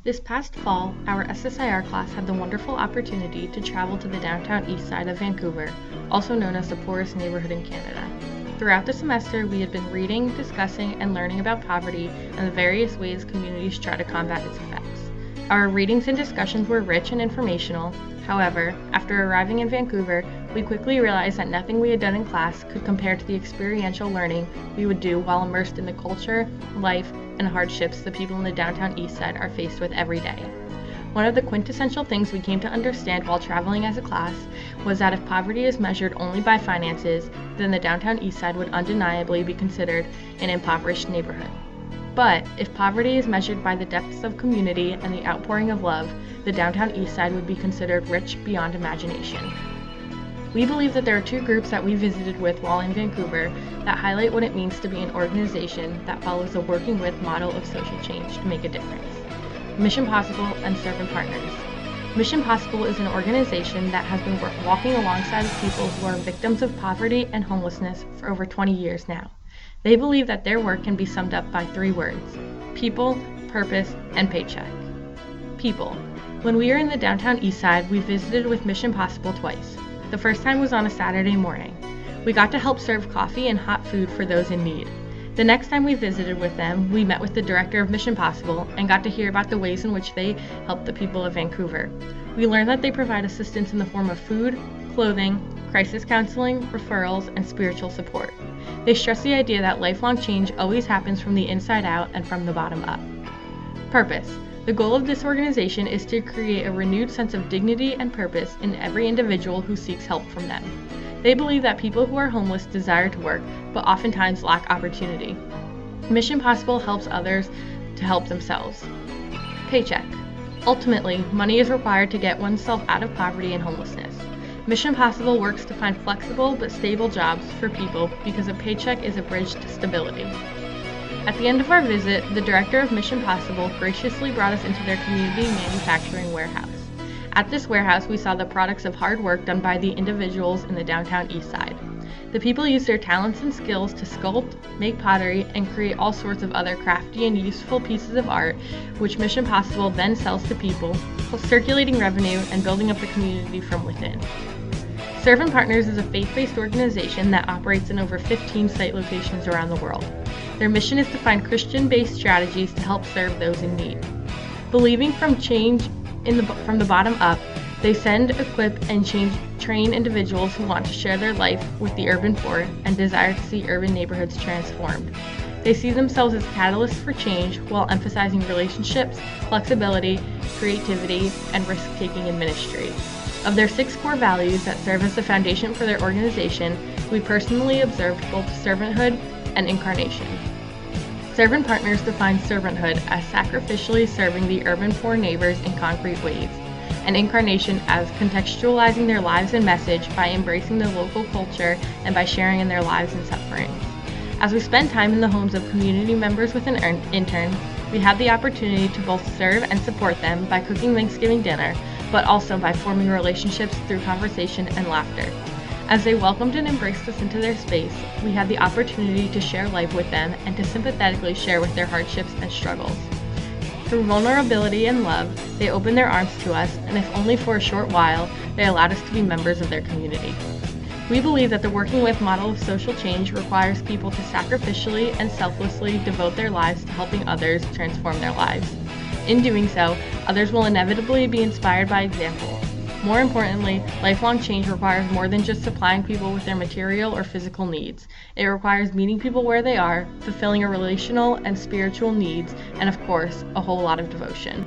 This past fall, our SSIR class had the wonderful opportunity to travel to the downtown east side of Vancouver, also known as the poorest neighborhood in Canada. Throughout the semester, we had been reading, discussing, and learning about poverty and the various ways communities try to combat its effects. Our readings and discussions were rich and informational. However, after arriving in Vancouver, we quickly realized that nothing we had done in class could compare to the experiential learning we would do while immersed in the culture, life, and hardships the people in the downtown east side are faced with every day. One of the quintessential things we came to understand while traveling as a class was that if poverty is measured only by finances, then the downtown east side would undeniably be considered an impoverished neighborhood. But if poverty is measured by the depths of community and the outpouring of love, the downtown east side would be considered rich beyond imagination. We believe that there are two groups that we visited with while in Vancouver that highlight what it means to be an organization that follows a working with model of social change to make a difference. Mission Possible and Servant Partners. Mission Possible is an organization that has been walking alongside of people who are victims of poverty and homelessness for over 20 years now. They believe that their work can be summed up by three words: people, purpose, and paycheck. People. When we were in the downtown east side, we visited with Mission Possible twice. The first time was on a Saturday morning. We got to help serve coffee and hot food for those in need. The next time we visited with them, we met with the director of Mission Possible and got to hear about the ways in which they help the people of Vancouver. We learned that they provide assistance in the form of food, clothing, crisis counseling, referrals, and spiritual support. They stress the idea that lifelong change always happens from the inside out and from the bottom up. Purpose. The goal of this organization is to create a renewed sense of dignity and purpose in every individual who seeks help from them. They believe that people who are homeless desire to work, but oftentimes lack opportunity. Mission Possible helps others to help themselves. Paycheck. Ultimately, money is required to get oneself out of poverty and homelessness. Mission Possible works to find flexible but stable jobs for people because a paycheck is a bridge to stability. At the end of our visit, the director of Mission Possible graciously brought us into their community manufacturing warehouse. At this warehouse, we saw the products of hard work done by the individuals in the downtown east side. The people use their talents and skills to sculpt, make pottery, and create all sorts of other crafty and useful pieces of art, which Mission Possible then sells to people, circulating revenue and building up the community from within. Servant Partners is a faith-based organization that operates in over 15 site locations around the world. Their mission is to find Christian-based strategies to help serve those in need. Believing from change from the bottom up, they send, equip, and train individuals who want to share their life with the urban poor and desire to see urban neighborhoods transformed. They see themselves as catalysts for change while emphasizing relationships, flexibility, creativity, and risk-taking in ministry. Of their 6 core values that serve as the foundation for their organization, we personally observed both servanthood and incarnation. Servant Partners defines servanthood as sacrificially serving the urban poor neighbors in concrete ways, and incarnation as contextualizing their lives and message by embracing the local culture and by sharing in their lives and sufferings. As we spend time in the homes of community members with an intern, we have the opportunity to both serve and support them by cooking Thanksgiving dinner, but also by forming relationships through conversation and laughter. As they welcomed and embraced us into their space, we had the opportunity to share life with them and to sympathetically share with their hardships and struggles. Through vulnerability and love, they opened their arms to us, and if only for a short while, they allowed us to be members of their community. We believe that the working with model of social change requires people to sacrificially and selflessly devote their lives to helping others transform their lives. In doing so, others will inevitably be inspired by example. More importantly, lifelong change requires more than just supplying people with their material or physical needs. It requires meeting people where they are, fulfilling a relational and spiritual needs, and of course, a whole lot of devotion.